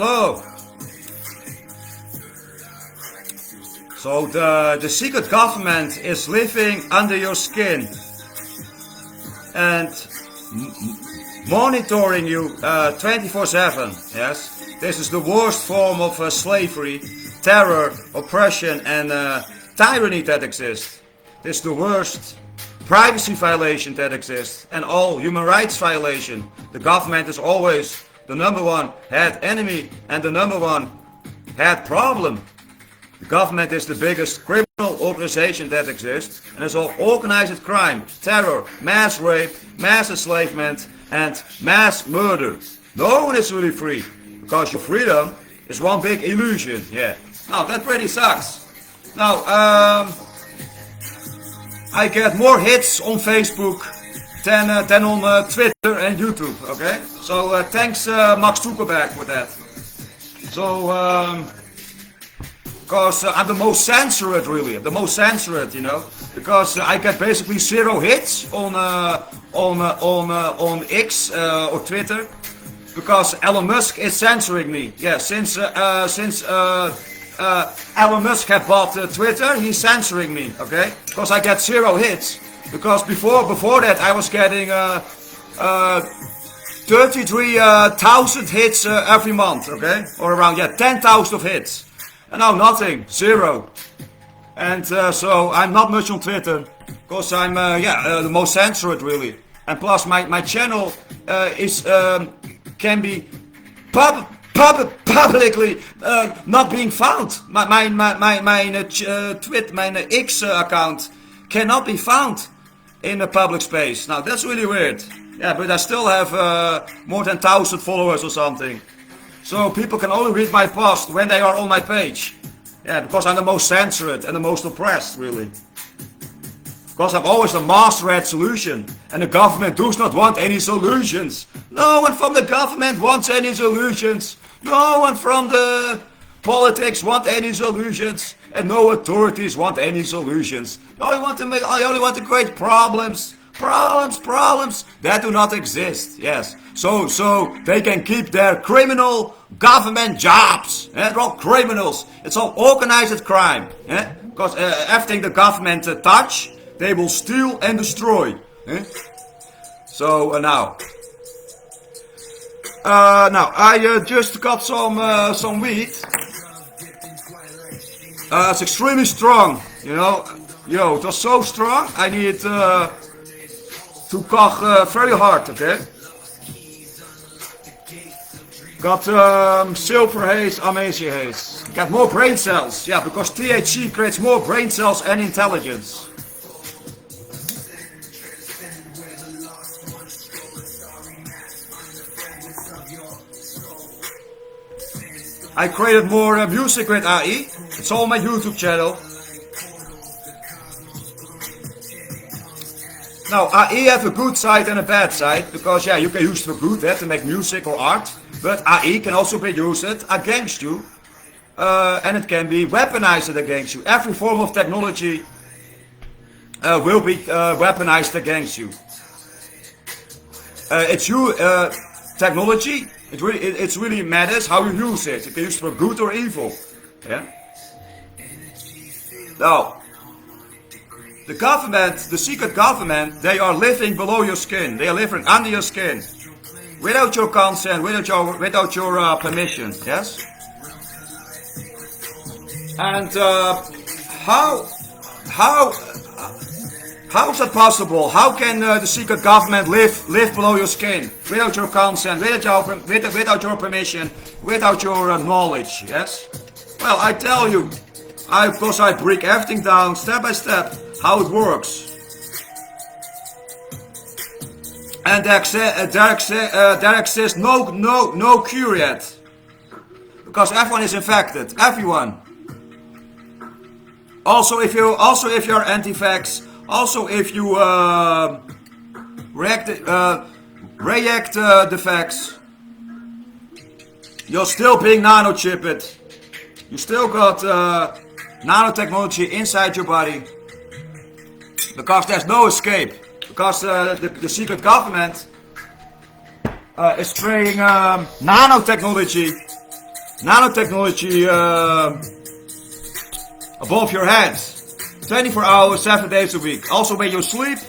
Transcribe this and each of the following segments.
Hello. So the secret government is living under your skin and monitoring you 24/7. Yes, this is the worst form of slavery, terror, oppression, and tyranny that exists. This is the worst privacy violation that exists, and all human rights violation. The government is always the number one head enemy and the number one head problem. The government is the biggest criminal organization that exists, and it's all organized crime, terror, mass rape, mass enslavement, and mass murder. No one is really free, because your freedom is one big illusion. Yeah. Now that really sucks. Now, I get more hits on Facebook than on Twitter and YouTube. Okay. So thanks, Max Zuckerberg, for that. So. Because I'm the most censored, really. I'm the most censored, you know. Because I get basically 0 hits on X or Twitter. Because Elon Musk is censoring me. Yeah, since Elon Musk had bought Twitter, he's censoring me. Okay, because I get 0 hits. Because before that I was getting 33,000 hits every month. Okay, or around 10,000 of hits. And now nothing, 0. And so I'm not much on Twitter, because I'm the most censored, really. And plus my channel can be publicly not being found. My X account cannot be found in a public space. Now that's really weird. Yeah, but I still have more than 1,000 followers or something. So people can only read my post when they are on my page. Yeah, because I'm the most censored and the most oppressed, really. Because I'm always the master at solution. And the government does not want any solutions. No one from the government wants any solutions. No one from the politics wants any solutions. And no authorities want any solutions. They only want to create problems. Problems that do not exist. Yes. So they can keep their criminal government jobs. Yeah? They're all criminals. It's all organized crime. Yeah? Because everything the government touch, they will steal and destroy. Yeah? So now I just got some weed. It's extremely strong. You know, it was so strong. I need to cough very hard. Okay. Got silver haze, amazing haze. Got more brain cells. Yeah, because THC creates more brain cells and intelligence. I created more music with AI. It's on my YouTube channel. Now, AI have a good side and a bad side, because you can use it for good, to make music or art, but AI can also be used against you, and it can be weaponized against you. Every form of technology will be weaponized against you. Technology, it really matters how you use it. You can use it for good or evil. Yeah. Now, the government, the secret government, they are living below your skin. They are living under your skin, without your consent, without your permission. Yes. And how is that possible? How can the secret government live below your skin, without your consent, without your permission, without your knowledge? Yes. Well, I tell you, because I break everything down step by step. How it works, and there exists no cure yet, because everyone is infected. Everyone. Also, if you're anti-vax, also if you react the vax, you're still being nanochipped. You still got nanotechnology inside your body. Because there's no escape. Because the secret government is spraying nanotechnology nanotechnology above your head. 24 hours, 7 days a week. Also when you sleep.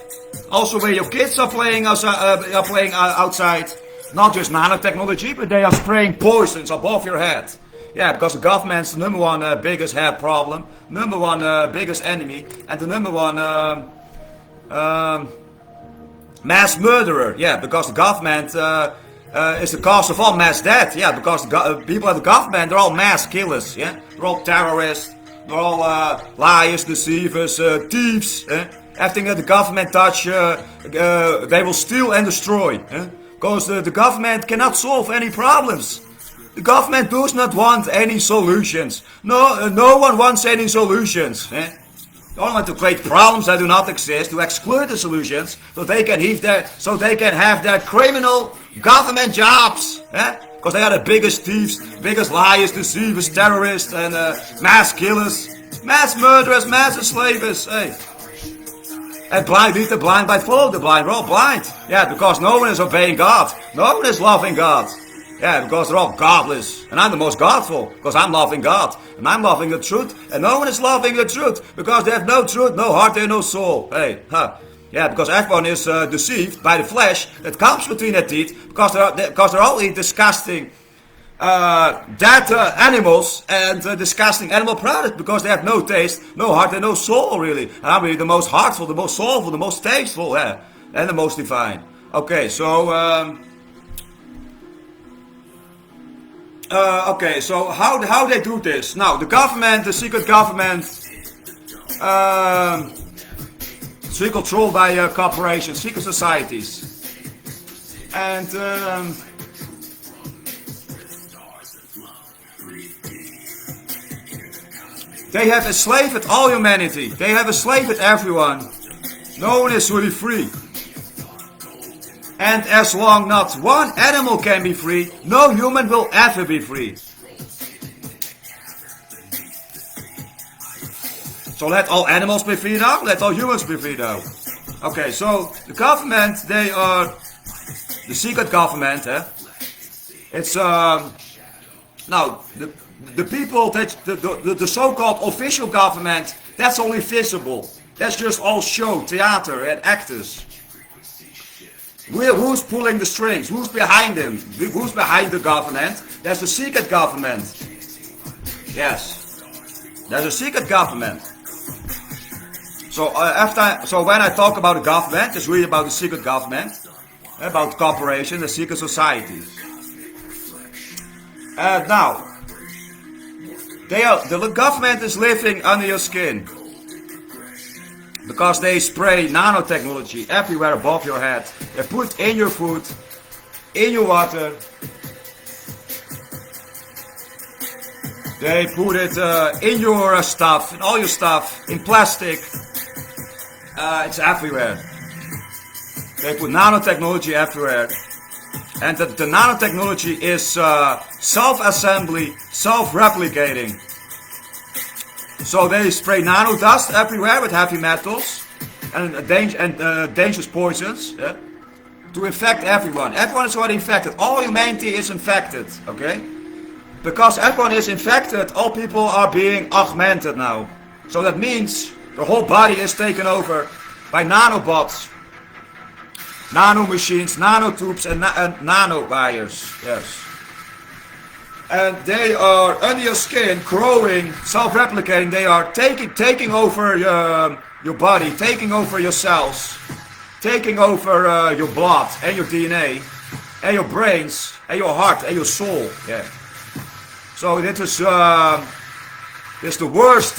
Also when your kids are playing outside. Not just nanotechnology, but they are spraying poisons above your head. Yeah, because the government's the number one biggest head problem. Number one biggest enemy. And the number one mass murderer. Yeah, because the government is the cause of all mass death. Yeah, because the people at the government, they're all mass killers. Yeah, they're all terrorists. They're all liars, deceivers, thieves. Everything that the government touch, they will steal and destroy. Because the government cannot solve any problems. The government does not want any solutions. No one wants any solutions. They only want to create problems that do not exist, to exclude the solutions, so they can have their criminal government jobs. Because they are the biggest thieves, biggest liars, deceivers, terrorists, and mass killers, mass murderers, mass enslavers. Hey. And blind lead the blind, by follow the blind. We're all blind. Yeah, because no one is obeying God. No one is loving God. Yeah, because they're all godless. And I'm the most godful, because I'm loving God. And I'm loving the truth. And no one is loving the truth, because they have no truth, no heart, and no soul. Hey, Yeah, because everyone is deceived by the flesh that comes between their teeth, because they're all eating disgusting dead animals and disgusting animal products, because they have no taste, no heart, and no soul, really. And I'm really the most heartful, the most soulful, the most tasteful, and the most divine. Okay, so how they do this? Now, the government, the secret government, it's controlled by corporations, secret societies, and they have enslaved all humanity. They have enslaved everyone. No one is really free. And as long not one animal can be free, no human will ever be free. So let all animals be free now, let all humans be free now. Okay, so the government, they are the secret government. It's now the people, the so-called official government, that's only visible. That's just all show, theater, and actors. Who's pulling the strings? Who's behind them? Who's behind the government? There's the secret government. Yes, there's a secret government. So when I talk about the government, it's really about the secret government, about corporations, the secret societies. Now, the government is living under your skin, because they spray nanotechnology everywhere above your head. They put in your food, in your water. They put it in your stuff, in all your stuff, in plastic. It's everywhere. They put nanotechnology everywhere. And the nanotechnology is self-assembly, self-replicating. So they spray nanodust everywhere with heavy metals and dangerous poisons to infect everyone. Everyone is already infected. All humanity is infected, okay? Because everyone is infected, all people are being augmented now. So that means the whole body is taken over by nanobots, nanomachines, nanotubes, and nanowires. Yes. And they are under your skin, growing, self-replicating. They are taking over your body, taking over your cells, taking over your blood and your DNA, and your brains, and your heart, and your soul. Yeah. So this is the worst,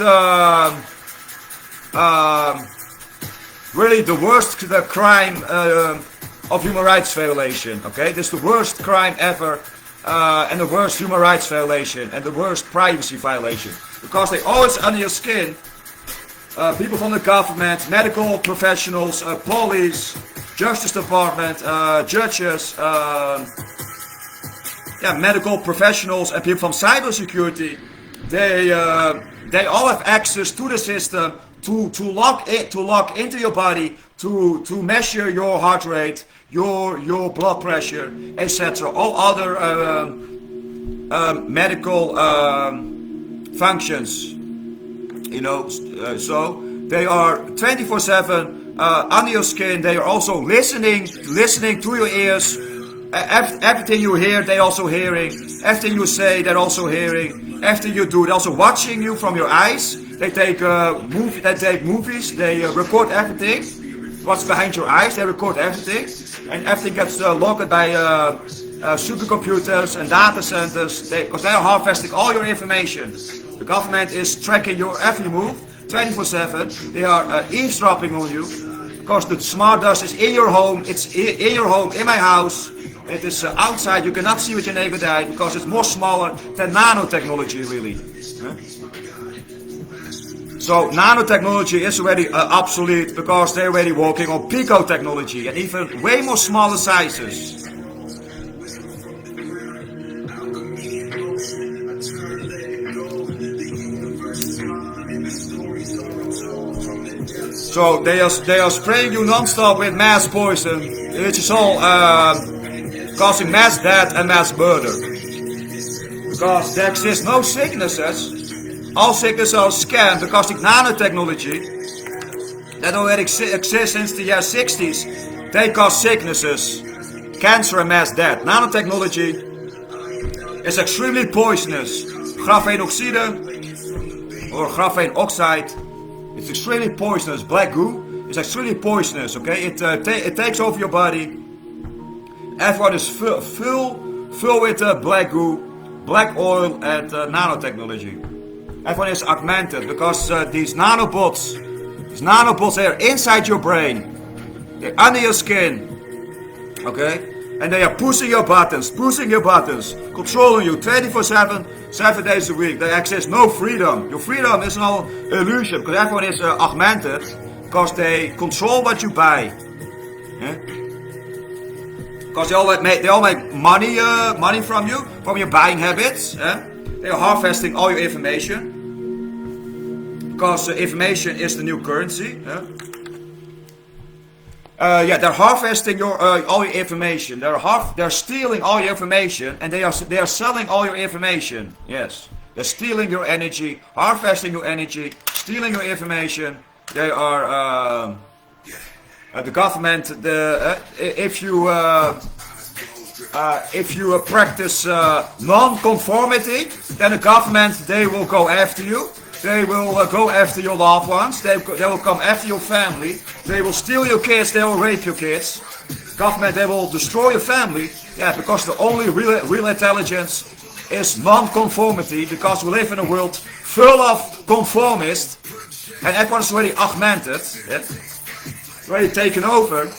really the worst crime of human rights violation. Okay, this is the worst crime ever, and the worst human rights violation, and the worst privacy violation, because they always under your skin. People from the government, medical professionals, police, justice department, judges. Medical professionals and people from cybersecurity, they all have access to the system to lock into your body, to measure your heart rate, your blood pressure, etc. All other medical functions. You know, so they are 24/7 under your skin. They are also listening to your ears. Everything you hear, they also hearing. Everything you say, they're also hearing. Everything you do, they're also watching you from your eyes. They take movies. They record everything. What's behind your eyes? They record everything, and everything gets logged by supercomputers and data centers. Because they are harvesting all your information. The government is tracking your every move, 24/7. They are eavesdropping on you. Because the smart dust is in your home. It's in your home, in my house. It is outside. You cannot see with your naked eye because it's more smaller than nanotechnology, really. So nanotechnology is already obsolete because they're already working on picotechnology and even way more smaller sizes. So they are spraying you non-stop with mass poison, which is all causing mass death and mass murder. Because there exists no sicknesses. All sicknesses are scam because the nanotechnology that already exists since the year 60s, they cause sicknesses, cancer and mass death. Nanotechnology is extremely poisonous. Graphene oxide or graphene oxide, it's extremely poisonous. Black goo is extremely poisonous, okay? It takes over your body. Everyone is full with black goo, black oil and nanotechnology. Everyone is augmented because these nanobots are inside your brain. They're under your skin, okay? And they are pushing your buttons, controlling you 24/7, 7 days a week. There exists no freedom. Your freedom is no illusion because everyone is augmented because they control what you buy. Yeah? Because they all make money from you, from your buying habits. Yeah? They are harvesting all your information. Because information is the new currency. Yeah? They're harvesting all your information. They're stealing all your information, and they are selling all your information. Yes, they're stealing your energy, harvesting your energy, stealing your information. They are the government. If you practice non-conformity, then the government they will go after you. They will go after your loved ones. They will come after your family. They will steal your kids. They will rape your kids. Government, they will destroy your family. Yeah, because the only real intelligence is non-conformity. Because we live in a world full of conformists. And everyone is already augmented. Yeah? Already taken over.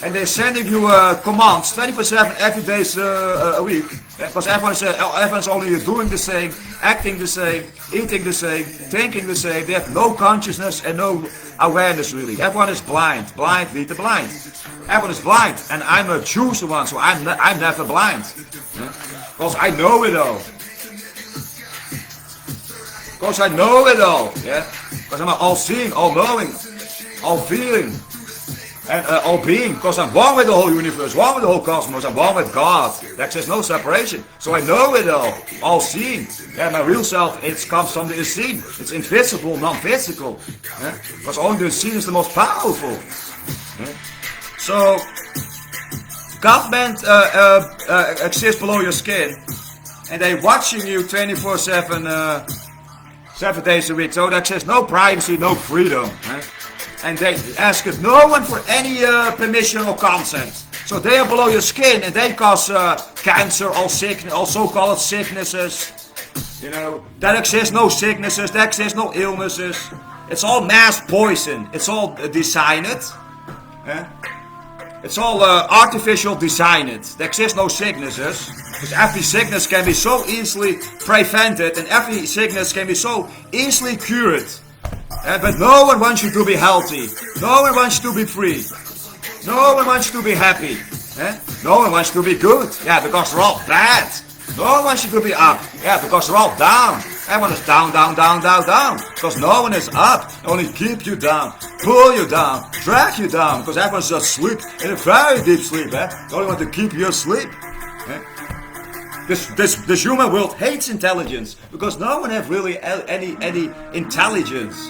And they're sending you commands 24/7 every day a week. Yeah, because everyone's only doing the same, acting the same, eating the same, thinking the same. They have no consciousness and no awareness really. Everyone is blind. Blind lead the blind. Everyone is blind. And I'm a chosen one, so I'm never blind. Yeah? Because I know it all. Because I know it all. Yeah? Because I'm all seeing, all knowing, all feeling. And all being, because I'm one with the whole universe, one with the whole cosmos, I'm one with God. There exists no separation. So I know it all seeing. Yeah, my real self, it comes from the unseen. It's invisible, non-physical. Yeah? Because only the unseen is the most powerful. Yeah? So, government exists below your skin, and they're watching you 24/7, 7 days a week. So there exists no privacy, no freedom. Yeah? And they ask no one for any permission or consent. So they are below your skin and they cause cancer, all so-called sicknesses. You know, there exists no sicknesses, there exists no illnesses. It's all mass poison. It's all designed. It's all artificial designed. There exists no sicknesses. Because every sickness can be so easily prevented and every sickness can be so easily cured. But no one wants you to be healthy. No one wants you to be free. No one wants you to be happy. No one wants you to be good. Yeah, because they're all bad. No one wants you to be up. Yeah, because they're all down. Everyone is down, down, down, down, down. Because no one is up. They only keep you down, pull you down, drag you down. Because everyone's just asleep in a very deep sleep. They only want to keep you asleep. This human world hates intelligence because no one has really any intelligence.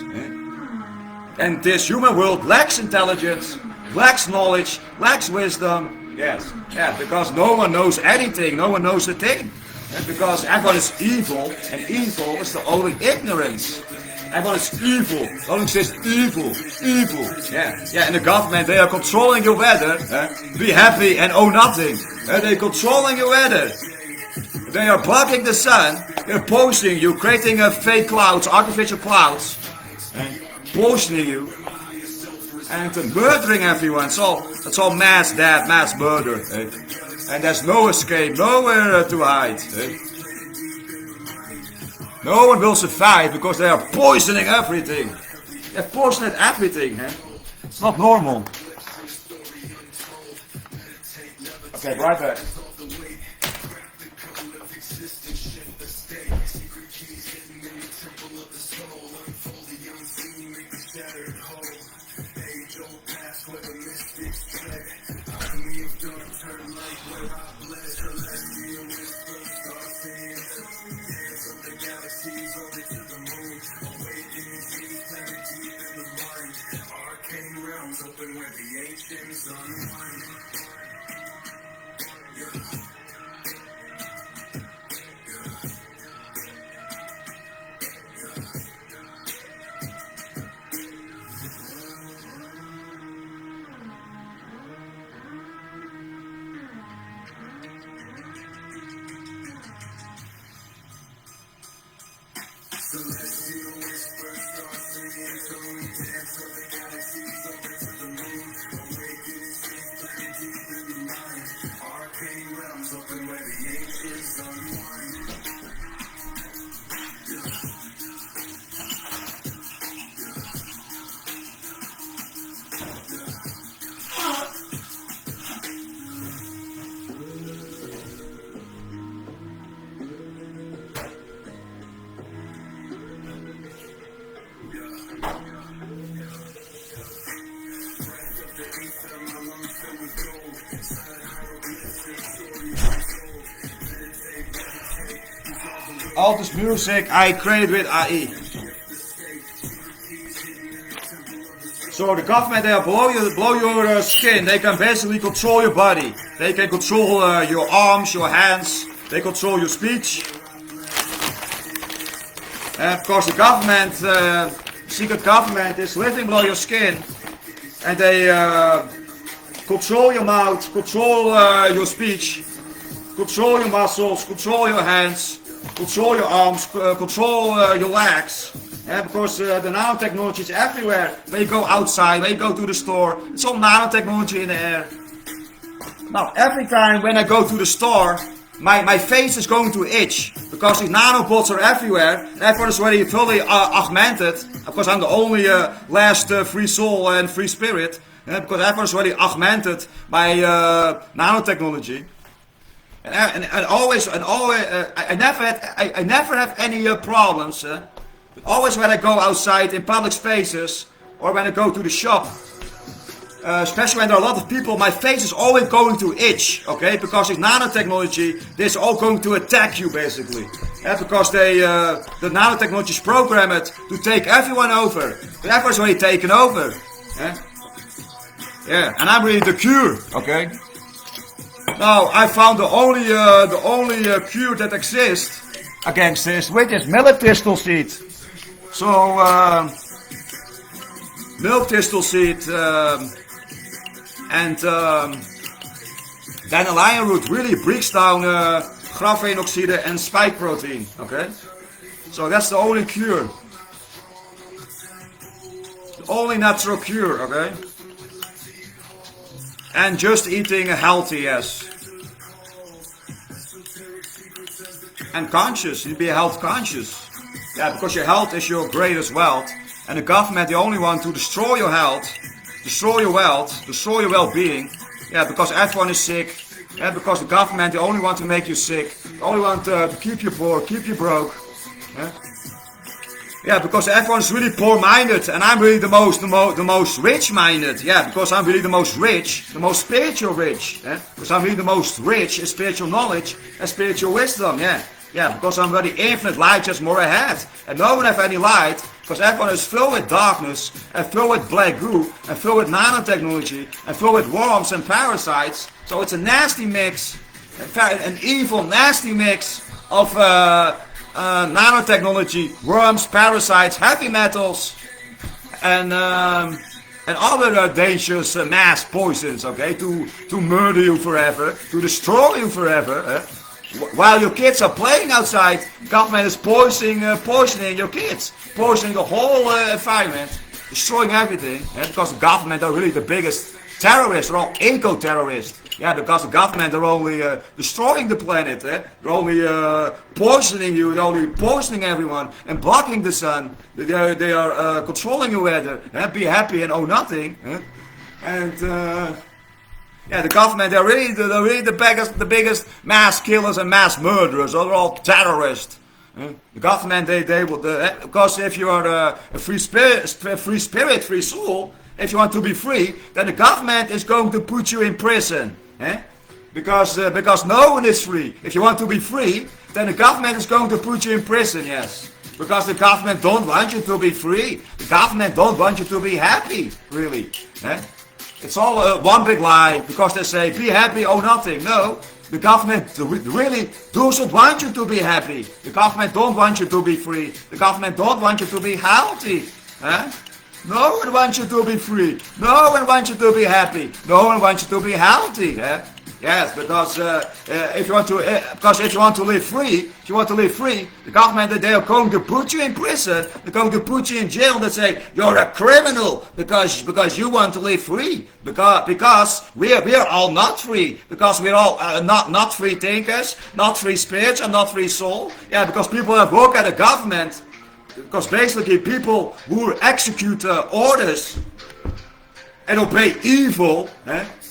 And this human world lacks intelligence, lacks knowledge, lacks wisdom. Yes, yeah, because no one knows anything, no one knows a thing. And because everyone is evil, and evil is the only ignorance. Everyone is evil. Only says evil, evil. Yeah. And the government, they are controlling your weather. Be happy and owe nothing. They're controlling your weather. They are blocking the sun. They're poisoning you, creating fake clouds, artificial clouds, and poisoning you, and murdering everyone. So it's all mass death, mass murder. And there's no escape, nowhere to hide. No one will survive because they are poisoning everything. They're poisoning everything. It's not normal. Okay, right back. All this music I created with AI. So the government, they blow your skin. They can basically control your body. They can control your arms, your hands. They control your speech. And of course the government, secret government is living below your skin. And they control your mouth, control your speech, control your muscles, control your hands, control your arms, control your legs. Because the nanotechnology is everywhere. When you go outside, when you go to the store, it's all nanotechnology in the air. Now, every time when I go to the store, my face is going to itch. Because these nanobots are everywhere. And everyone is already fully augmented. Of course, I'm the only last free soul and free spirit. Because everyone is already augmented by nanotechnology. And always, I never have any problems. Always when I go outside in public spaces or when I go to the shop, especially when there are a lot of people, my face is always going to itch, okay? Because it's nanotechnology, they're all going to attack you basically. Because the nanotechnology is programmed to take everyone over. But everyone's already taken over. Yeah, and I'm really the cure, okay? Now, I found the only cure that exists against this, which is milk thistle seed. So, milk thistle seed and dandelion root really breaks down graphene oxide and spike protein. Okay, so that's the only cure, the only natural cure. Okay, and just eating healthy, yes, and conscious. You be health conscious. Yeah, because your health is your greatest wealth. And the government, they only want to destroy your health, destroy your wealth, destroy your well-being. Yeah, because everyone is sick. Yeah, because the government, they only want to make you sick. They only want to keep you poor, keep you broke. Yeah, because everyone's really poor-minded, and I'm really the most rich-minded. Yeah, because I'm really the most rich, the most spiritual rich. Yeah? Because I'm really the most rich in spiritual knowledge and spiritual wisdom. Yeah, yeah, because I'm really infinite light, just more ahead, and no one have any light, because everyone is filled with darkness, and filled with black goo, and filled with nanotechnology, and filled with worms and parasites. So it's a nasty mix, an evil, nasty mix of nanotechnology, worms, parasites, heavy metals, and other dangerous mass poisons, okay, to murder you forever, to destroy you forever. While your kids are playing outside, government is poisoning your kids, poisoning the whole environment, destroying everything, because the government are really the biggest terrorists, they're all eco-terrorists. Yeah, because the government are only destroying the planet. They're only poisoning you. They're only poisoning everyone and blocking the sun. They are controlling your weather. Be happy and owe nothing. And yeah, the government they're really the biggest mass killers and mass murderers. They're all terrorists. The government they will because if you are a free spirit, free soul. If you want to be free, then the government is going to put you in prison. Because no one is free. If you want to be free, then the government is going to put you in prison, yes. Because the government don't want you to be free. The government don't want you to be happy, really. It's all one big lie, because they say, be happy, owe nothing. No, the government really doesn't want you to be happy. The government don't want you to be free. The government don't want you to be healthy. No one wants you to be free. No one wants you to be happy. No one wants you to be healthy. Yes, because if you want to live free, the government they are going to put you in prison. They're going to put you in jail. They say you're a criminal because you want to live free. Because we are all not free. Because we're all not free thinkers, not free spirits, and not free soul. Yeah, because people have work at the government. Because basically people who execute orders and obey evil,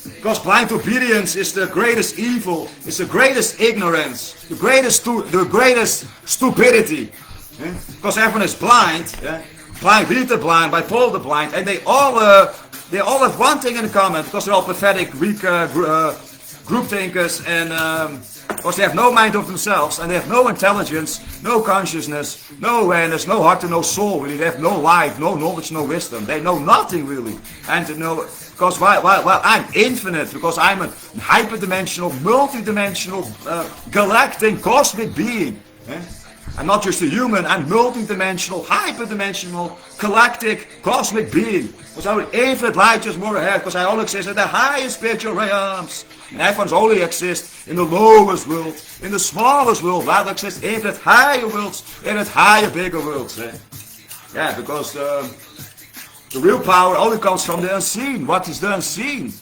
because blind obedience is the greatest evil, it's the greatest ignorance, the greatest stupidity. Because everyone is blind, blind lead the blind, bipolar the blind, and they all have one thing in common, because they're all pathetic, weak group thinkers, and because they have no mind of themselves, and they have no intelligence, no consciousness, no awareness, no heart and no soul, really. They have no life, no knowledge, no wisdom. They know nothing, really. And to know, because while I'm infinite, because I'm a hyperdimensional, multidimensional, galactic, cosmic being. I'm not just a human, I'm multidimensional, hyperdimensional, galactic, cosmic being. Because I'm an infinite light, just more ahead, because I only exist in the highest spiritual realms. And everyone's only exists in the lowest world, in the smallest world. While there exists infinite higher worlds, infinite higher, bigger worlds. Yeah, because the real power only comes from the unseen. What is the unseen?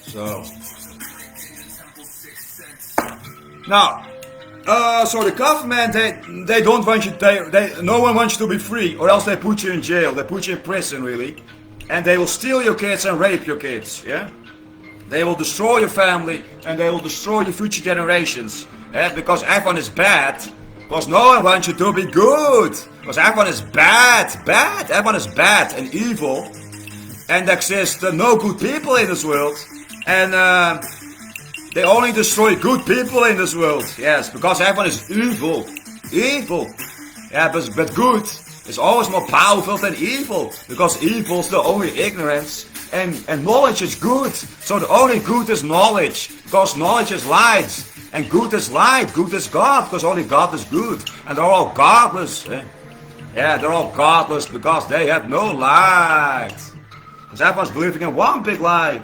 So now, so the government they don't want you. No one wants you to be free, or else they put you in jail. They put you in prison, really, and they will steal your kids and rape your kids. Yeah, they will destroy your family and they will destroy your future generations. Because everyone is bad. Because no one wants you to be good. Because everyone is bad. Everyone is bad and evil, and there exist no good people in this world. And they only destroy good people in this world. Yes, because everyone is evil. Yeah, but good is always more powerful than evil. Because evil is the only ignorance. And knowledge is good. So the only good is knowledge. Because knowledge is light. And good is light. Good is God. Because only God is good. And they're all godless. Yeah, they're all godless because they have no light. Because everyone's believing in one big lie.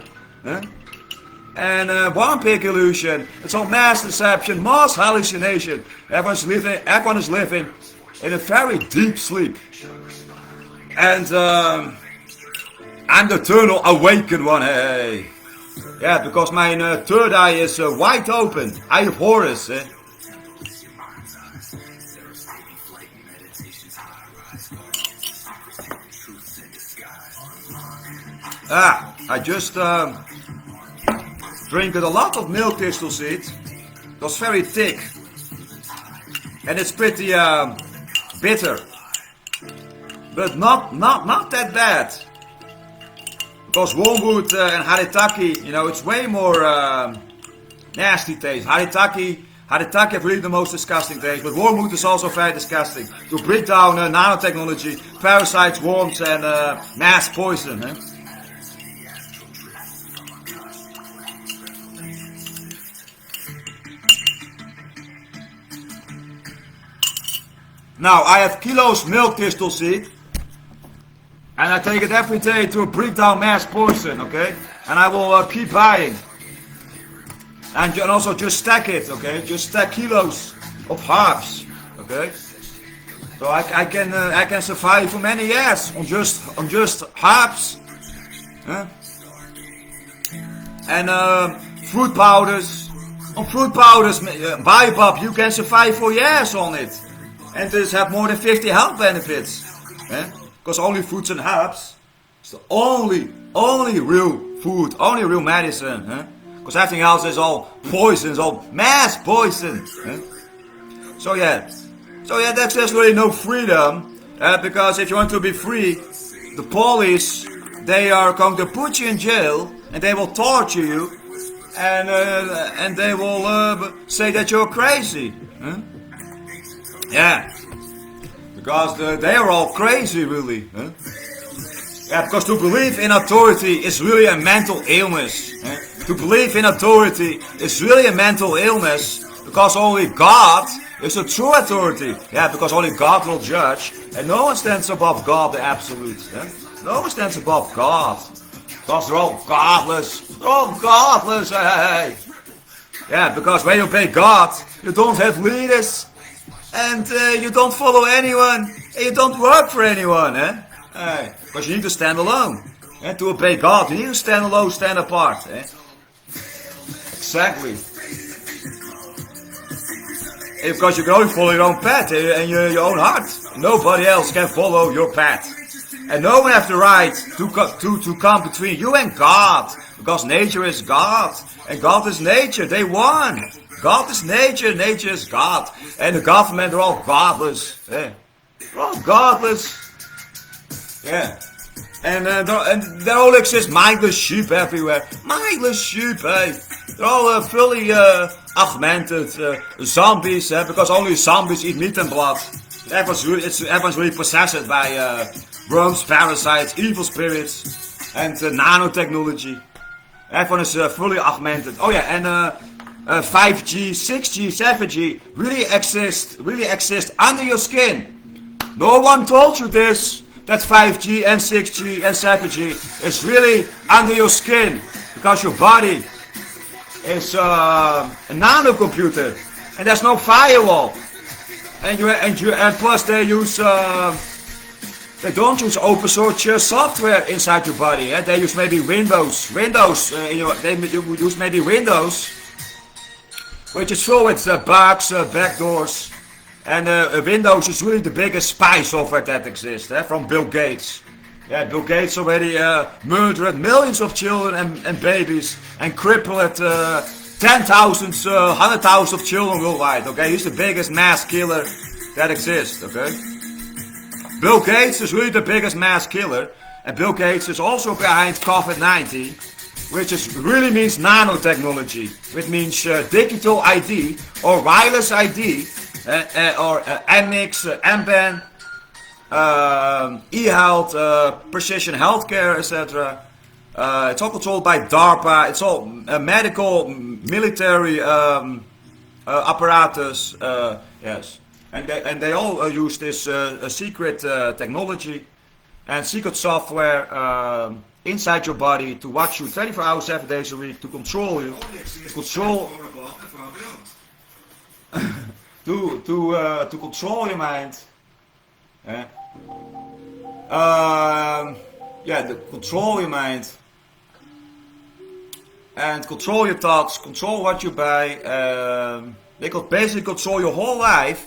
And one big illusion. It's all mass deception, mass hallucination. Everyone is living in a very deep sleep. And I'm the eternal awakened one. Hey. Yeah, because my third eye is wide open. Eye of Horus. I just drink with a lot of milk thistle seed. It's very thick. And it's pretty bitter. But not that bad. Because wormwood and haritaki, you know, it's way more nasty taste. Haritaki have really the most disgusting taste, but wormwood is also very disgusting. To break down nanotechnology, parasites, worms, and mass poison. Eh? Now, I have kilos milk thistle seed, and I take it every day to break down mass poison, okay? And I will keep buying. And also just stack it, okay? Just stack kilos of herbs, okay? So I can survive for many years on just herbs, huh? And fruit powders. On fruit powders, Biobub, you can survive for years on it, and this have more than 50 health benefits, eh? Because only fruits and herbs is the only real food, only real medicine, huh? Because everything else is all poisons, all mass poison. Eh? So yeah, there's really no freedom, because if you want to be free, the police, they are going to put you in jail and they will torture you, and they will say that you're crazy. Eh? Yeah, because they are all crazy, really. Eh? Yeah, because to believe in authority is really a mental illness. Eh? To believe in authority is really a mental illness, because only God is the true authority. Yeah, because only God will judge, and no one stands above God, the absolute. Eh? No one stands above God, because they're all godless. They're all godless. Hey. Yeah, because when you obey God, you don't have leaders, and you don't follow anyone, and you don't work for anyone. Eh? Hey. Because you need to stand alone. And to obey God, you need to stand alone, stand apart. Eh? Exactly. Because you can only follow your own path and your own heart. Nobody else can follow your path. And no one has the right to come between you and God. Because nature is God. And God is nature. They won. God is nature. Nature is God. And the government are all godless. Eh? They're all godless. Yeah. And there all exist mindless sheep everywhere. Mindless sheep, hey. They're all fully augmented zombies, because only zombies eat meat and blood. Everyone's really possessed by worms, parasites, evil spirits, and nanotechnology. Everyone is fully augmented. Oh yeah, and 5G, 6G, 7G really exist under your skin. No one told you this. That 5G and 6G and 7G is really under your skin, because your body is a nanocomputer, and there's no firewall. And plus they don't use open source software inside your body. Eh? They use maybe Windows. They use maybe Windows, which is full with bugs, backdoors. And Windows is really the biggest spy software that exists, from Bill Gates. Yeah, Bill Gates already murdered millions of children and babies, and crippled 10,000, 100,000 of children worldwide. Okay, he's the biggest mass killer that exists. Okay, Bill Gates is really the biggest mass killer, and Bill Gates is also behind COVID-19, which really means nanotechnology, which means digital ID or wireless ID. Or MX, MBAN, e-health, precision healthcare, etc. It's all controlled by DARPA. It's all medical, military apparatus. Yes, and they all use this secret technology and secret software inside your body to watch you 24 hours, 7 days a week, to control you, to control your mind. To control your mind and control your thoughts, control what you buy. They could basically control your whole life.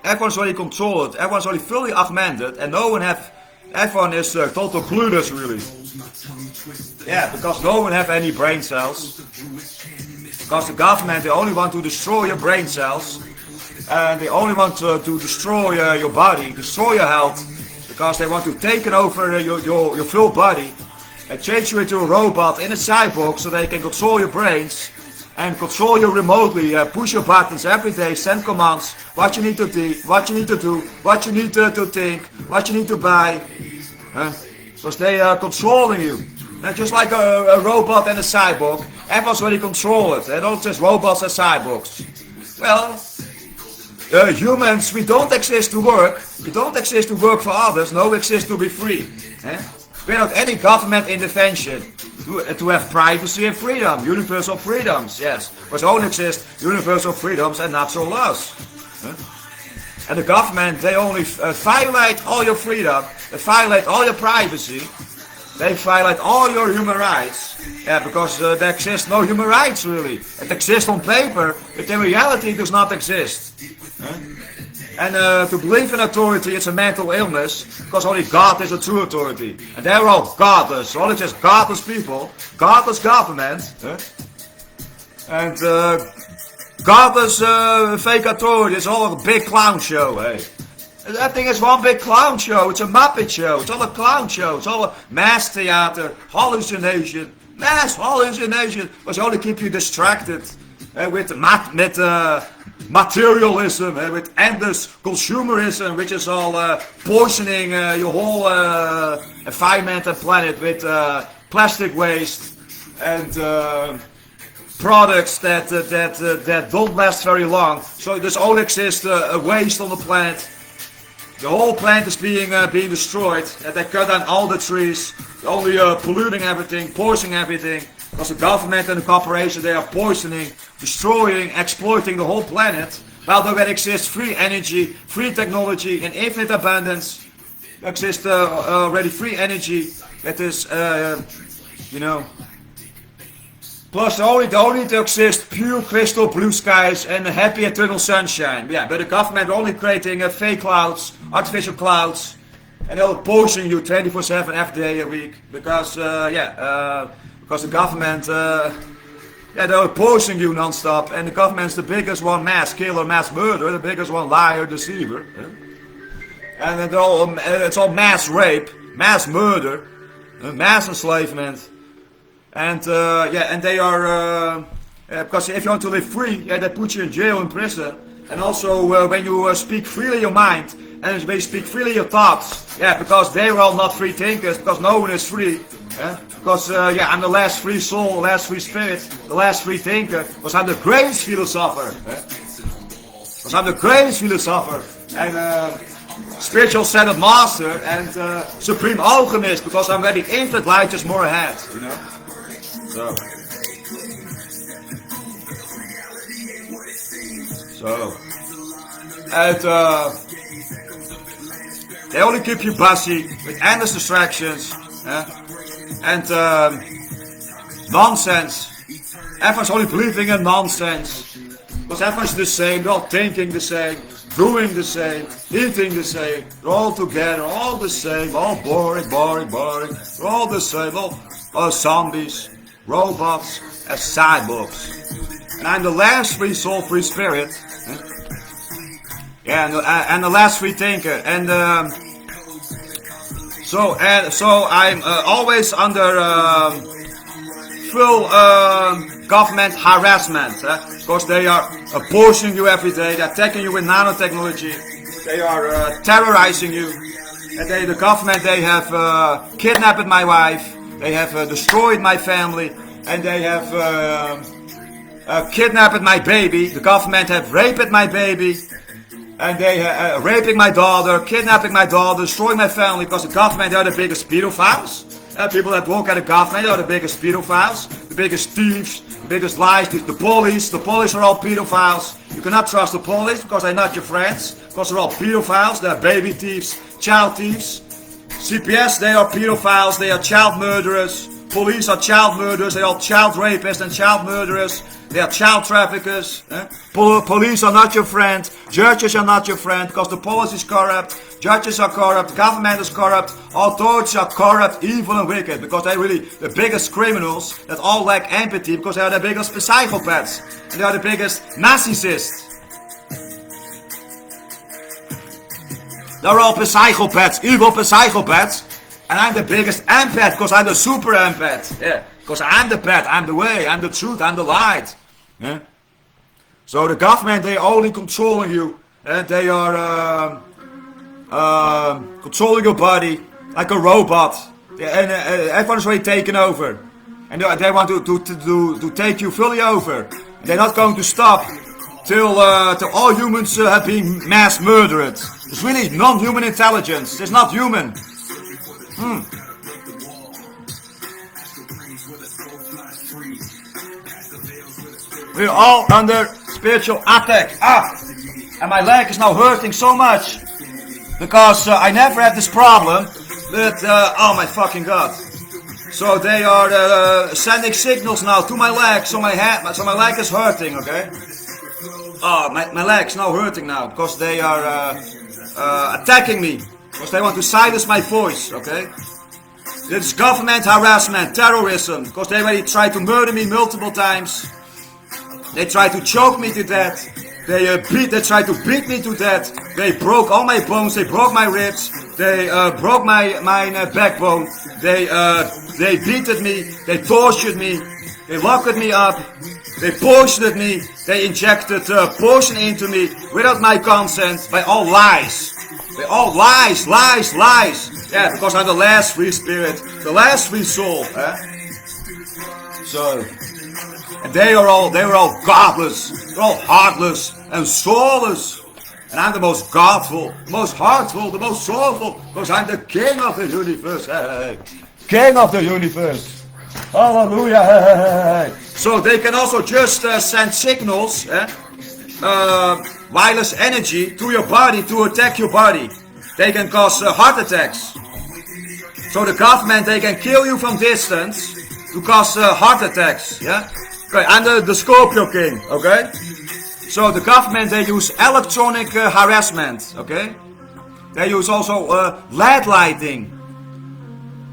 Everyone's already controlled. Everyone's already fully augmented, and everyone is total clueless, really. Yeah, because no one have any brain cells. Because the government, they only want to destroy your brain cells. And they only want to destroy your body, destroy your health. Because they want to take over your full body. And change you into a robot in a cyborg so they can control your brains. And control you remotely, push your buttons every day, send commands, what you need to do, what you need to do, what you need to think, what you need to buy. Because they are controlling you. And just like a robot and a cyborg, everyone's already control it. They're not just robots and cyborgs. Well, humans, we don't exist to work. We don't exist to work for others. No, we exist to be free. Without any government intervention. To have privacy and freedom, universal freedoms, yes. But only exist universal freedoms and natural laws. And the government, they only violate all your freedom, they violate all your privacy, they violate all your human rights. Yeah, because there exists no human rights really. It exists on paper, but in reality it does not exist. And to believe in authority, it's a mental illness, because only God is a true authority. And they're all godless, only just godless people, godless government. And godless fake authority, it's all a big clown show. That thing is one big clown show, it's a Muppet show, it's all a clown show, it's all a mass theater, hallucination, mass hallucination, which only keep you distracted with materialism, with endless consumerism, which is all poisoning your whole environment and planet with plastic waste and products that don't last very long. So there's only exists a waste on the planet. The whole planet is being destroyed, and they cut down all the trees, only polluting everything, poisoning everything. Because the government and the corporations, they are poisoning, destroying, exploiting the whole planet. While there exists free energy, free technology in infinite abundance. There exists already free energy that is, plus there only exists pure crystal blue skies and a happy eternal sunshine. Yeah, but the government only creating fake clouds, artificial clouds. And they'll poison you 24/7 every day a week. Because, because the government, they're opposing you non-stop, and the government's the biggest one mass killer, mass murderer, the biggest one liar, deceiver. And it's all mass rape, mass murder, mass enslavement. And and they are, because if you want to live free, they put you in jail, in prison. And also when you speak freely your mind, and when you speak freely your thoughts, because they are all not free thinkers, because no one is free. Because I'm the last free soul, the last free spirit, the last free thinker. Because I'm the greatest philosopher. Because I'm the greatest philosopher. And spiritual centered master and supreme alchemist. Because I'm very infinite light, just more ahead. You know? So. And they only keep you busy with endless distractions. And nonsense. Everyone's only believing in nonsense. Because everyone's the same, they're all thinking the same, doing the same, eating the same. They're all together, all the same, all boring. They're all the same, all zombies, robots, and cyborgs. And I'm the last free soul, free spirit. And the last free thinker. And so I'm always under full government harassment, because they are poisoning you every day, they're attacking you with nanotechnology, they are terrorizing you, and the government, they have kidnapped my wife, they have destroyed my family, and they have kidnapped my baby, the government have raped my baby, and they are raping my daughter, kidnapping my daughter, destroying my family, because the government, they are the biggest pedophiles. People that work at the government, they are the biggest pedophiles, the biggest thieves, the biggest lies. The police are all pedophiles. You cannot trust the police because they're not your friends, because they're all pedophiles, they're baby thieves, child thieves. CPS, they are pedophiles, they are child murderers. Police are child murderers, they are child rapists and child murderers. They are child traffickers. Police are not your friend. Judges are not your friend because the policy is corrupt. Judges are corrupt. Government is corrupt. Authorities are corrupt, evil and wicked because they're really the biggest criminals that all lack empathy because they are the biggest psychopaths. And they are the biggest narcissists. They're all psychopaths, evil psychopaths. And I'm the biggest empath because I'm the super empath. Yeah, because I'm the path, I'm the way, I'm the truth, I'm the light. Yeah? So the government, they're only controlling you. And they are controlling your body like a robot. And everyone is already taken over. And they want to take you fully over. They're not going to stop till all humans have been mass murdered. It's really non-human intelligence. It's not human. We're all under spiritual attack. And my leg is now hurting so much because I never had this problem. But oh my fucking god! So they are sending signals now to my leg, so my leg is hurting. Okay. Oh, my leg's now hurting now because they are attacking me because they want to silence my voice. Okay. It's government harassment, terrorism, because they already tried to murder me multiple times. They tried to choke me to death. They tried to beat me to death. They broke all my bones. They broke my ribs. They broke my backbone. They beated me. They tortured me. They locked me up. They poisoned me. They injected poison into me without my consent. By all lies. By all lies, lies, lies. Yeah, because I'm the last free spirit, the last free soul. So, and they were all godless, they're all heartless and soulless. And I'm the most godful, the most heartful, the most soulful, because I'm the king of the universe. King of the universe. Hallelujah. So they can also just send signals, wireless energy to your body to attack your body. They can cause heart attacks. So the government, they can kill you from distance to cause heart attacks. Yeah. Okay. I'm the Scorpio King. Okay. So the government, they use electronic harassment. Okay. They use also lead lighting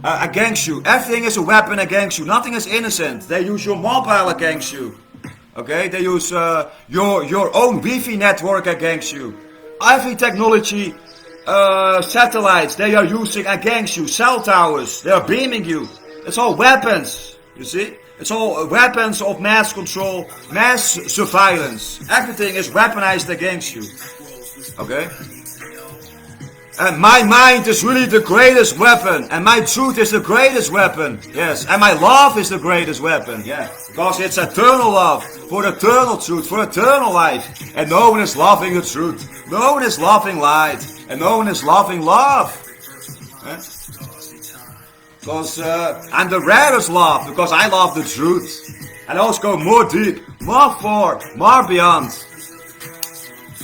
against you. Everything is a weapon against you. Nothing is innocent. They use your mobile against you. Okay. They use your own Wi-Fi network against you. Every technology. Satellites they are using against you, cell towers, they are beaming you. It's all weapons, you see? It's all weapons of mass control, mass surveillance. Everything is weaponized against you. Okay? And my mind is really the greatest weapon. And my truth is the greatest weapon. Yes. And my love is the greatest weapon. Yeah. Because it's eternal love. For eternal truth. For eternal life. And no one is loving the truth. No one is loving light. And no one is loving love. Because I'm the rarest love. Because I love the truth. And I also go more deep. More far. More beyond.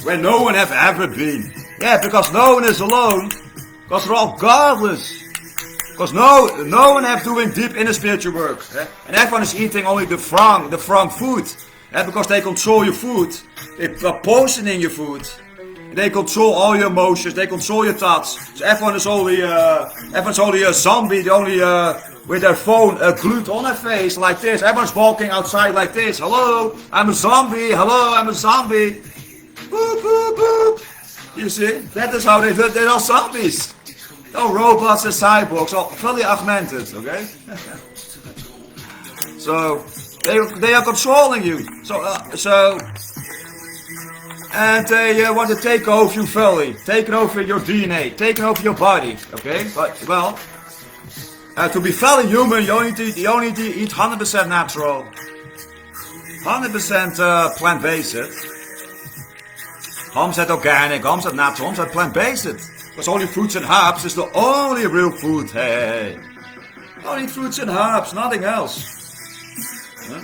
Where no one have ever been. Yeah, because no one is alone. Because they're all godless. Because no one have doing deep inner spiritual work. Yeah? And everyone is eating only the wrong food. Yeah? Because they control your food. They are poisoning your food. They control all your emotions. They control your thoughts. So everyone's only a zombie. They only with their phone glued on their face like this. Everyone's walking outside like this. Hello, I'm a zombie. Hello, I'm a zombie. Boop, boop, boop. You see, that is how they look. They're all zombies. All robots and cyborgs, all fully augmented, okay? So, they are controlling you. And they want to take over you fully. Taking over your DNA. Taking over your body, okay? But, well, to be fully human, you only need to eat 100% natural. 100% plant-based. 100% organic, 100% natural, 100% plant-based. Because only fruits and herbs is the only real food. Hey. Only fruits and herbs, nothing else. Huh?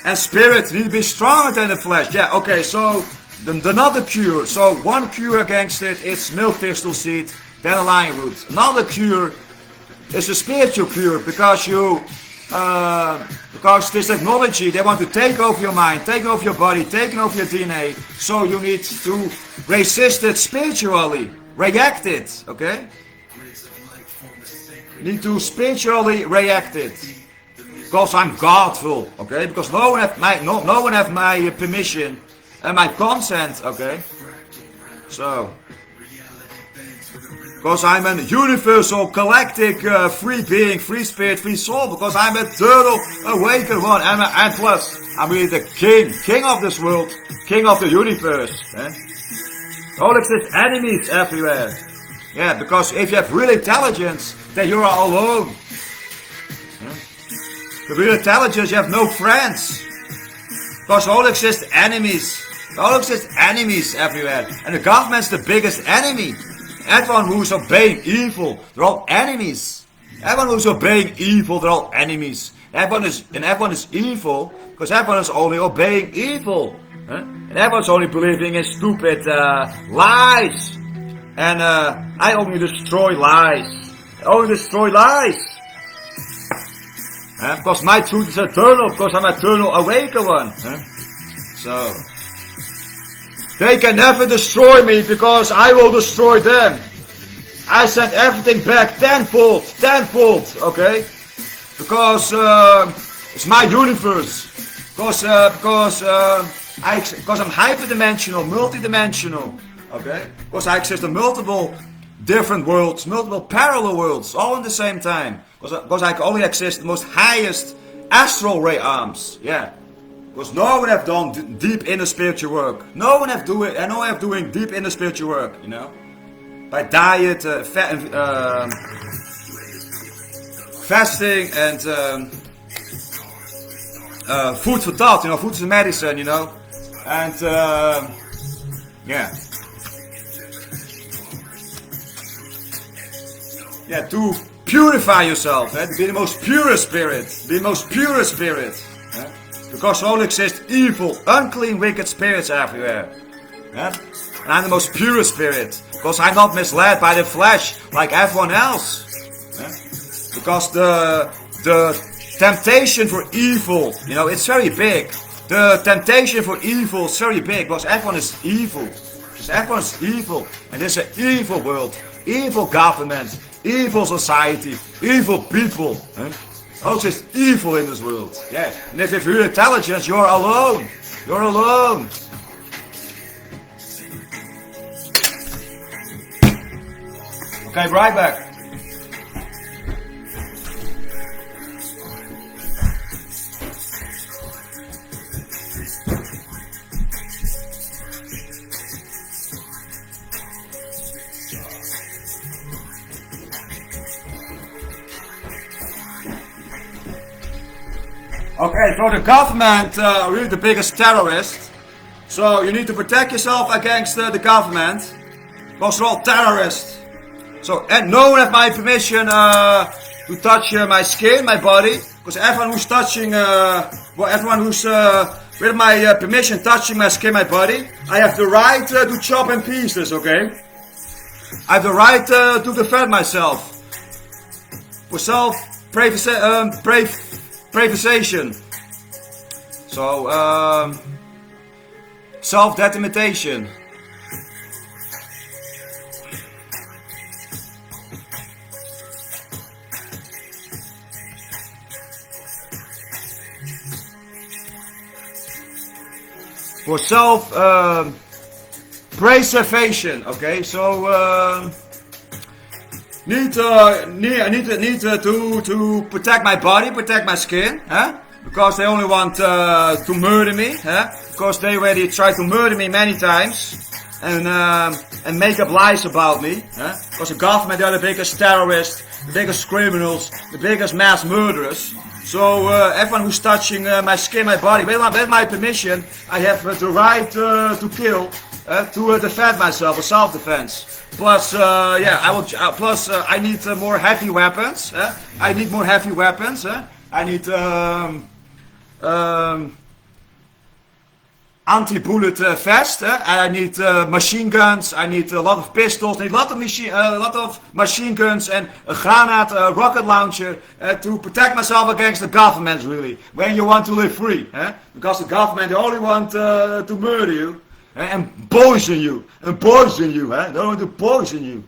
And spirit need to be stronger than the flesh. Yeah, okay, so another cure. So one cure against it is milk thistle seed, dandelion root. Another cure is a spiritual cure because you because this technology, they want to take over your mind, take over your body, take over your DNA. So you need to resist it spiritually, react it, okay? You need to spiritually react it. Because I'm Godful, okay? Because no one have my permission and my consent, okay? So, because I'm a universal, galactic, free being, free spirit, free soul. Because I'm eternal, awakened one. And plus, I'm really the king of this world, king of the universe. Eh? All exist enemies everywhere. Yeah, because if you have real intelligence, then you are alone. The real intelligence, you have no friends. Because all exist enemies. All exist enemies everywhere. And the government's the biggest enemy. Everyone who's obeying evil, they're all enemies. Everyone who's obeying evil, they're all enemies. Everyone is evil, because everyone is only obeying evil. And everyone's only believing in stupid lies. And I only destroy lies. I only destroy lies. Because my truth is eternal, because I'm eternal awakened one. So, they can never destroy me, because I will destroy them. I send everything back tenfold, okay? Because it's my universe. Because I'm hyperdimensional, multidimensional, okay? Because I exist in multiple different worlds, multiple parallel worlds, all in the same time. Because I can only access the most highest astral ray arms, yeah. Because no one have done deep inner spiritual work. No one have doing deep inner spiritual work, you know. By diet, fasting, and food for thought, you know. Food is medicine, you know. And yeah. Yeah, to purify yourself, to be the most pure spirit. Be the most pure spirit. Because all exist evil, unclean, wicked spirits everywhere. And I'm the most pure spirit. Because I'm not misled by the flesh like everyone else. Because the temptation for evil, you know, it's very big. The temptation for evil is very big. Because everyone is evil. Because everyone is evil. And this is an evil world. Evil government. Evil society. Evil people. Oh, there's evil in this world. Yeah. And if you have real intelligence, you're alone. You're alone. Okay, right back. Okay, so the government are really the biggest terrorist. So you need to protect yourself against the government. Because they're all terrorists. So, and no one has my permission to touch my skin, my body. Because everyone who's touching, everyone who's with my permission touching my skin, my body, I have the right to chop in pieces, okay? I have the right to defend myself. For self-preservation. So, self-determination. For self-preservation, okay? So, need to protect my body, protect my skin, huh? Because they only want to murder me, huh? Because they already tried to murder me many times and make up lies about me, huh? Because the government, they are the biggest terrorists, the biggest criminals, the biggest mass murderers. So everyone who's touching my skin, my body, with my permission, I have the right to kill, to defend myself, a self-defense. Plus, yeah, I need more heavy weapons. I need more heavy weapons. I need anti-bullet vest. I need machine guns. I need a lot of pistols. I need a lot of machine guns and a granite rocket launcher to protect myself against the government. Really, when you want to live free, because the government they only want to murder you and poison you They don't want to poison you.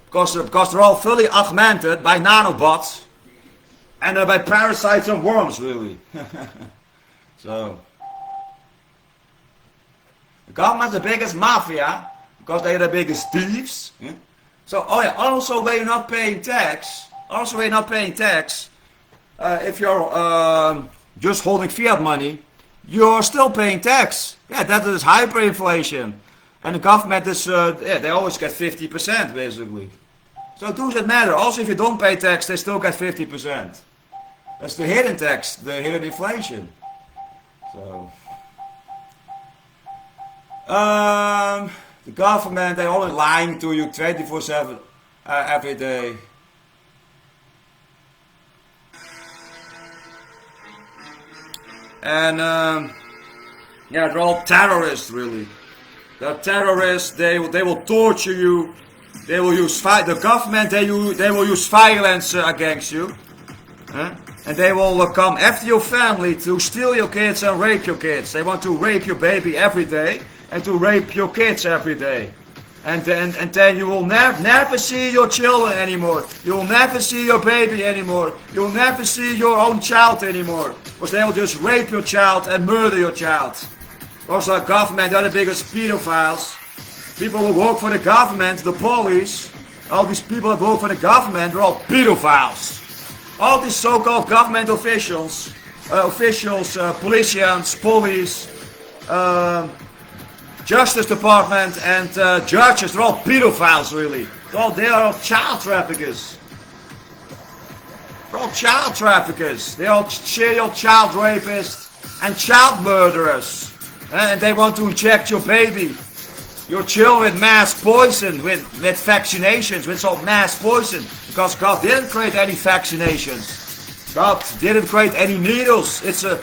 Because they're all fully augmented by nanobots and by parasites and worms, really. So, the government's the biggest mafia because they're the biggest thieves. So, oh yeah, also when you're not paying tax, if you're just holding fiat money, you're still paying tax. Yeah, that is hyperinflation. And the government is, they always get 50% basically. So it doesn't matter. Also, if you don't pay tax, they still get 50%. That's the hidden tax, the hidden inflation. So, the government, they're only lying to you 24/7 every day. And yeah, they're all terrorists, really. They're terrorists. They will torture you. They will use the government. They will use violence against you, and they will come after your family to steal your kids and rape your kids. They want to rape your baby every day and to rape your kids every day, and then you will never see your children anymore. You will never see your baby anymore. You will never see your own child anymore, because they will just rape your child and murder your child. Also, the government, they're the biggest pedophiles. People who work for the government, the police, all these people that work for the government, they're all pedophiles. All these so-called government officials, politicians, police, Justice Department, and judges, they're all pedophiles, really. They are all child traffickers. They're all child traffickers. They're all serial child rapists and child murderers. And they want to inject your baby, your children with mass poison, with vaccinations, with some mass poison. Because God didn't create any vaccinations. God didn't create any needles. It's the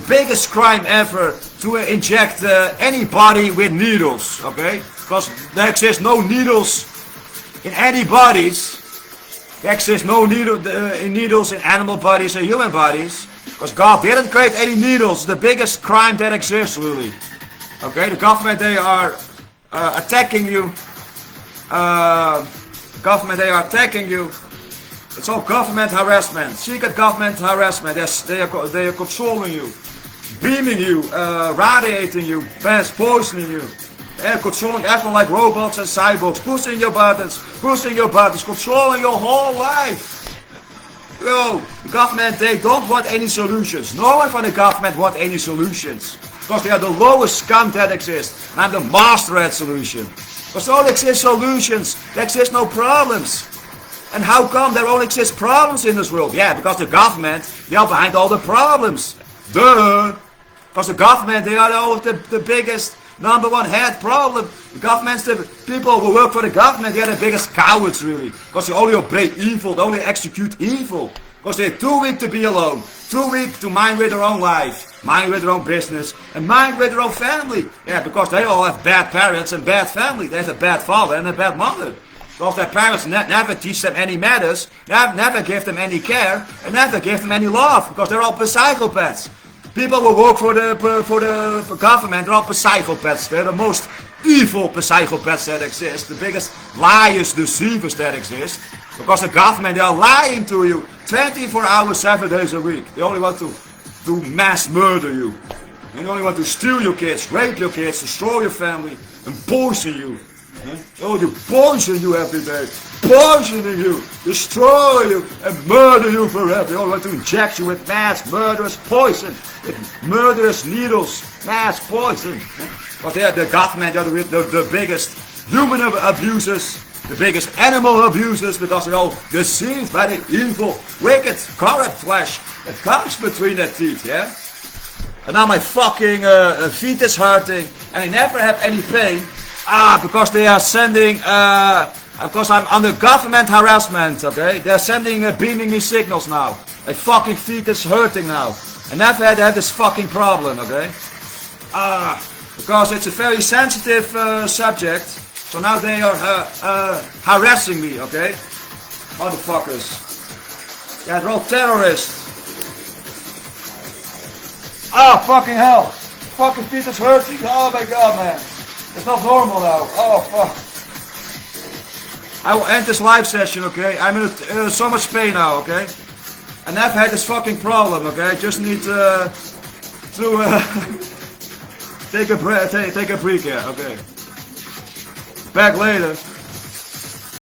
biggest crime ever to inject anybody with needles, okay? Because there exists no needles in any bodies. There exists no needles in animal bodies and human bodies. Because God didn't create any needles. The biggest crime that exists, really. Okay, the government, they are attacking you. They are attacking you. It's all government harassment, secret government harassment. Yes, they are controlling you, beaming you, radiating you, poisoning you. They are controlling everyone like robots and cyborgs, pushing your buttons, controlling your whole life. Yo, the government, they don't want any solutions. No one from the government wants any solutions. Because they are the lowest scum that exists. And I'm the master at solution. Because there only exist solutions. There exist no problems. And how come there only exist problems in this world? Yeah, because the government, they are behind all the problems. Duh! Because the government, they are always the biggest number one head problem. The government's the people who work for the government, they are the biggest cowards, really. Because they only obey evil, they only execute evil. Because they're too weak to be alone. Too weak to mind with their own life, mind with their own business, and mind with their own family. Yeah, because they all have bad parents and bad family. They have a bad father and a bad mother. Because their parents never teach them any manners, never give them any care, and never give them any love. Because they're all psychopaths. People who work for the government, they're all psychopaths. They're the most evil psychopaths that exist. The biggest liars, deceivers that exist. Because the government, they are lying to you 24 hours, 7 days a week. They only want to mass murder you. They only want to steal your kids, rape your kids, destroy your family, and poison you. They want to poison you every day. Poisoning you, destroy you, and murder you forever. They only want to inject you with mass murderous poison. With murderous needles, mass poison. But they are the government, they are the biggest human abusers. The biggest animal abusers, because they're all deceived by the evil, wicked, corrupt flesh that comes between their teeth, yeah? And now my fucking feet is hurting, and I never have any pain. Because they are sending, because I'm under government harassment, okay? They're sending, beaming me signals now. My fucking feet is hurting now. I never had this fucking problem, okay? Because it's a very sensitive subject. So now they are harassing me, okay? Motherfuckers. Yeah, they're all terrorists. Ah, fucking hell. Fucking feet is hurting. Oh my god, man. It's not normal now. Oh, fuck. I will end this live session, okay? I'm in so much pain now, okay? I never had this fucking problem, okay? I just need to take a break, okay? Back later.